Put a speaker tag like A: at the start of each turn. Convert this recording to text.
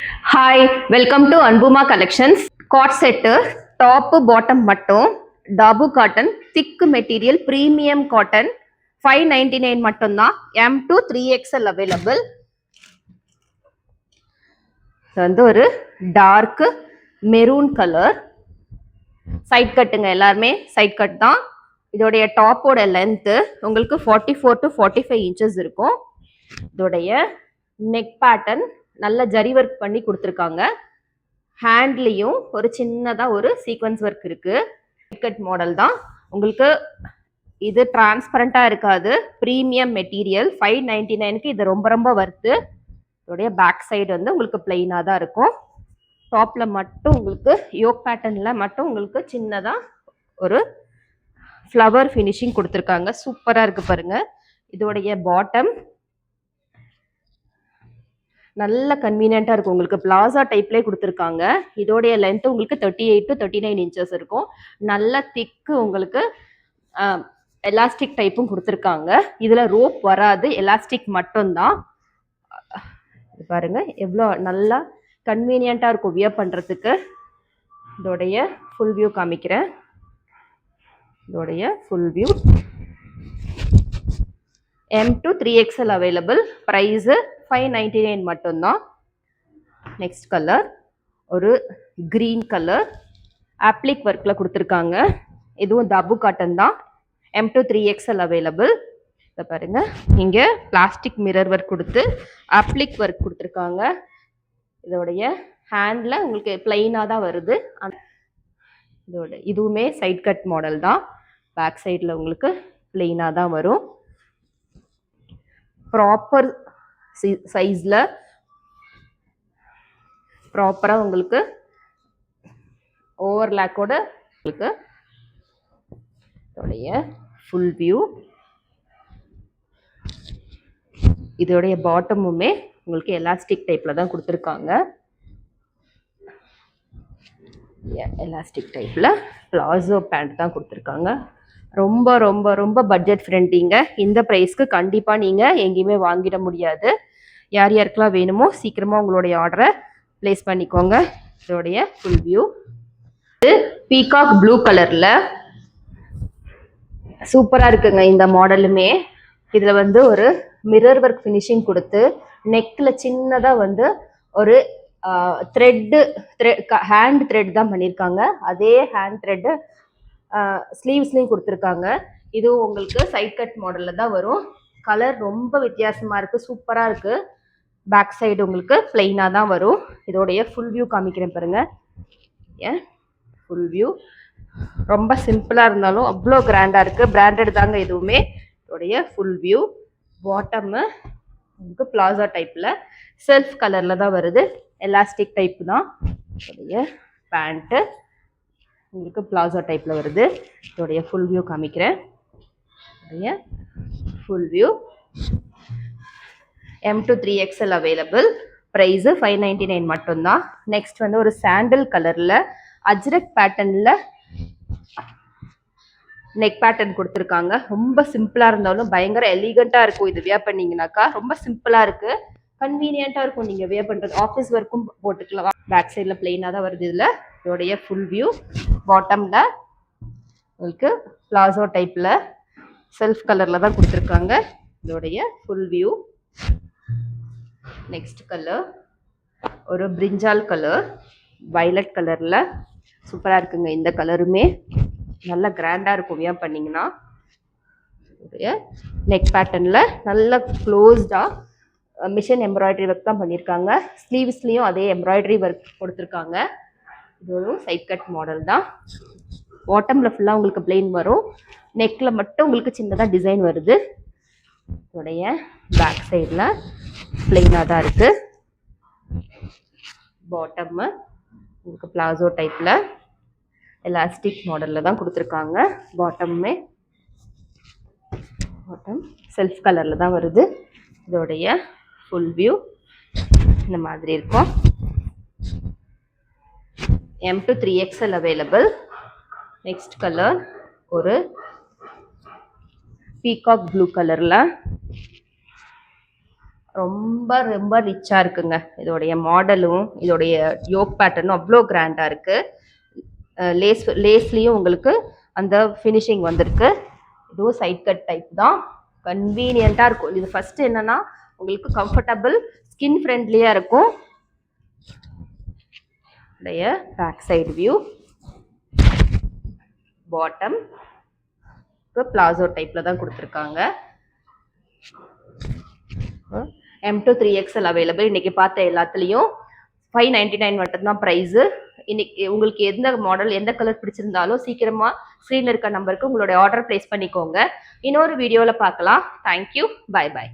A: Hi, welcome to Anbuma collections. Cord set top bottom மட்டும் top cotton thick material premium cotton 599 மட்டும்தான். M to 3XL available. இது வந்து ஒரு dark maroon colour side கட்டுங்க, எல்லாருமே side cut தான். இதோடைய டாப்போட லென்த்து உங்களுக்கு 44 to 45 இன்ச்சஸ் இருக்கும். இதோடைய நெக் பேட்டர்ன் நல்ல ஜரி ஒர்க் பண்ணி கொடுத்துருக்காங்க. ஹேண்ட்லேயும் ஒரு சின்னதாக ஒரு சீக்வன்ஸ் ஒர்க் இருக்கு. கட் மாடல் தான். உங்களுக்கு இது டிரான்ஸ்பரண்டா இருக்காது, ப்ரீமியம் மெட்டீரியல். 599க்கு இது ரொம்ப ரொம்ப வர்த்து. இதோடைய பேக் சைடு வந்து உங்களுக்கு பிளெயினாக தான் இருக்கும். டாப்ல மட்டும் உங்களுக்கு யோக் பேட்டர்ன்ல மட்டும் உங்களுக்கு சின்னதா ஒரு ஃப்ளவர் ஃபினிஷிங் கொடுத்துருக்காங்க. சூப்பரா இருக்கு பாருங்க. இதோடைய பாட்டம் நல்ல கன்வீனியன்ட்டா இருக்கும். உங்களுக்கு பிளாசா டைப்லேயே கொடுத்துருக்காங்க. இதோடைய லென்த் உங்களுக்கு 38 to 39 இன்ச்சஸ் இருக்கும். நல்ல திக்கு உங்களுக்கு எலாஸ்டிக் டைப்பும் கொடுத்துருக்காங்க. இதுல ரோப் வராது, எலாஸ்டிக் மட்டும்தான். பாருங்க எவ்வளோ நல்லா கன்வீனியன்ட்டா இருக்கும் வியர் பண்றதுக்கு. இதோடைய ஃபுல் வியூ காமிக்கிறேன். இதோடைய full view M to 3XL available. Price 599 மட்டும்தான். நெக்ஸ்ட் கலர் ஒரு கிரீன் கலர் ஆப்ளிக் ஒர்க்கில் கொடுத்துருக்காங்க. இதுவும் தபு காட்டன் தான். M to 3XL available. இதை பாருங்க, இங்கே பிளாஸ்டிக் மிரர் ஒர்க் கொடுத்து ஆப்ளிக் ஒர்க் கொடுத்துருக்காங்க. இதோடைய ஹேண்டில் உங்களுக்கு பிளெயினாக தான் வருது. இதோட இதுவுமே சைட் கட் மாடல் தான். பேக் சைடில் உங்களுக்கு பிளெயினாக தான் வரும். ப்ராப்பர் சைஸில் ப்ராப்பராக உங்களுக்கு ஓவர்லாக்கோட உங்களுக்கு இதோடைய ஃபுல் வியூ. இதோடைய பாட்டமுமே உங்களுக்கு எலாஸ்டிக் டைப்பில் தான் கொடுத்துருக்காங்க. எலாஸ்டிக் டைப்பில் பிளாசோ பேண்ட் தான் கொடுத்துருக்காங்க. ரொம்ப ரொம்ப ரொம்ப பட்ஜெட் ஃப்ரெண்டிங்க. இந்த ப்ரைஸ்க்கு கண்டிப்பாக நீங்கள் எங்கேயுமே வாங்கிட முடியாது. யார் யாருக்கெல்லாம் வேணுமோ சீக்கிரமாக உங்களுடைய ஆர்டரை ப்ளேஸ் பண்ணிக்கோங்க. இதோடைய ஃபுல் வியூ பீகாக் ப்ளூ கலரில் சூப்பராக இருக்குங்க. இந்த மாடலுமே இதில் வந்து ஒரு மிரர் ஒர்க் ஃபினிஷிங் கொடுத்து நெக்கில் சின்னதாக வந்து ஒரு ஹேண்ட் த்ரெட் தான் பண்ணியிருக்காங்க. அதே ஹேண்ட் த்ரெட்டு ஸ்லீவ்ஸ்லையும் கொடுத்துருக்காங்க. இதுவும் உங்களுக்கு சைட் கட் மாடலில் தான் வரும். கலர் ரொம்ப வித்தியாசமாக இருக்குது, சூப்பராக இருக்குது. பேக் சைடு உங்களுக்கு பிளெயினாக தான் வரும். இதோடைய ஃபுல் வியூ காமிக்கிறேன் பாருங்கள். ஃபுல் வியூ ரொம்ப சிம்பிளாக இருந்தாலும் அவ்வளோ கிராண்டாக இருக்குது. பிராண்டட் தாங்க இதுவுமே. இதோடைய ஃபுல் வியூ பாட்டம்மு உங்களுக்கு பிளாசா டைப்பில் செல்ஃப் கலரில் தான் வருது. எலாஸ்டிக் டைப் தான். இதோடைய பேண்ட்டு உங்களுக்கு பிளாசா டைப்பில் வருது. இதோடைய ஃபுல் வியூ காமிக்கிறேன். இதோடைய full view M to 3XL available. Price 599 மட்டும்தான். நெக்ஸ்ட் வந்து ஒரு சாண்டல் கலரில் அஜ்ரக் பேட்டர்னில் நெக் பேட்டர்ன் கொடுத்துருக்காங்க. ரொம்ப சிம்பிளாக இருந்தாலும் பயங்கர எலிகண்ட்டாக இருக்கும். இது வியர் பண்ணிங்கனாக்கா ரொம்ப சிம்பிளாக இருக்குது, கன்வீனியண்ட்டாக இருக்கும். நீங்கள் வியர் பண்ணுறது ஆஃபீஸ் ஒர்க்கும் போட்டுக்கலாம். பேக் சைடில் பிளெயினாக தான் வருது. இதில் இதோடைய ஃபுல் வியூ பாட்டமில் உங்களுக்கு பிளாசோ டைப்பில் செல்ஃப் கலரில் தான் கொடுத்துருக்காங்க. இதோடைய ஃபுல் வியூ. நெக்ஸ்ட் கலர் ஒரு பிரிஞ்சால் கலர் வயலட் கலரில் சூப்பராக இருக்குங்க. இந்த கலருமே நல்லா கிராண்டாக இருக்கும் வியர் பண்ணிங்கன்னா. நெக் பேட்டர்னில் நல்லா க்ளோஸ்டாக மிஷின் எம்ப்ராய்டரி ஒர்க் தான் பண்ணியிருக்காங்க. ஸ்லீவ்ஸ்லேயும் அதே எம்ப்ராய்டரி ஒர்க் கொடுத்துருக்காங்க. இதுவும் சைட் கட் மாடல் தான். பாட்டமில் ஃபுல்லாக உங்களுக்கு பிளெயின் வரும். நெக்கில் மட்டும் உங்களுக்கு சின்னதாக டிசைன் வருது. இதோடைய பேக் சைடில் பிளெயினாக தான் இருக்குது. பாட்டம்மு உங்களுக்கு பிளாசோ டைப்பில் எலாஸ்டிக் மாடலில் தான் கொடுத்துருக்காங்க. பாட்டமுமே பாட்டம் செல்ஃப் கலரில் தான் வருது. இதோடைய ஃபுல் வியூ இந்த மாதிரி இருக்கும். M to 3XL available. Next colour ஒரு பீகாக் ப்ளூ கலரில் ரொம்ப ரொம்ப ரிச்சா இருக்குங்க. இதோடைய மாடலும் இதோடைய யோக் பேட்டர்னும் அவ்வளோ கிராண்டா இருக்கு. லேஸ்லயும் உங்களுக்கு அந்த ஃபினிஷிங் வந்திருக்கு. இதுவும் சைட் கட் டைப் தான். கன்வீனியண்டா இருக்கும். இது ஃபர்ஸ்ட் என்னன்னா உங்களுக்கு கம்ஃபர்டபுள், ஸ்கின் ஃப்ரெண்ட்லியா இருக்கும். Back side view, bottom palazzo டைப்ல தான் கொடுத்துருக்காங்க. M2 3XL available. இன்னைக்கு பார்த்த எல்லாத்துலேயும் 599 மட்டும்தான் ப்ரைஸு. இன்னைக்கு உங்களுக்கு எந்த மாடல் எந்த கலர் பிடிச்சிருந்தாலும் சீக்கிரமா ஸ்க்ரீனில் இருக்க நம்பருக்கு உங்களுடைய ஆர்டர் பிளேஸ் பண்ணிக்கோங்க. இன்னொரு வீடியோவில் பார்க்கலாம். தேங்க்யூ. Bye bye.